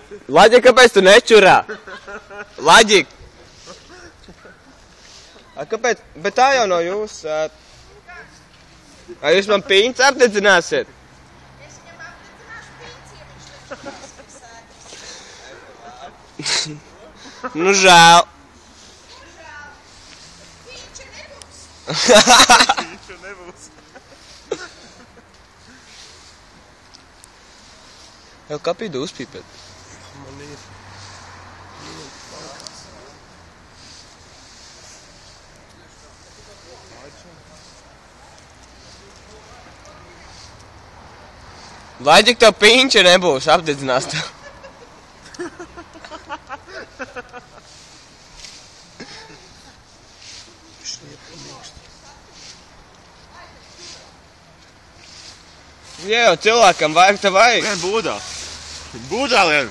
Laģi, kāpēc tu nečurā? Laģi! Kāpēc? Bet tā jau no jūs. Jūs man piņas apdedzināsiet? Es viņam apdedzināšu piņas, ja viņš to Nu, žēl. Piņča nebūs. Piņča nebūs. Jau kapīdu uzpīpēt. Man ir. Laģik, tev piņča nebūs, apdedzinās tev. Ja jau cilvēkam vajag, tev vajag. Vien būdā. Būdā lien.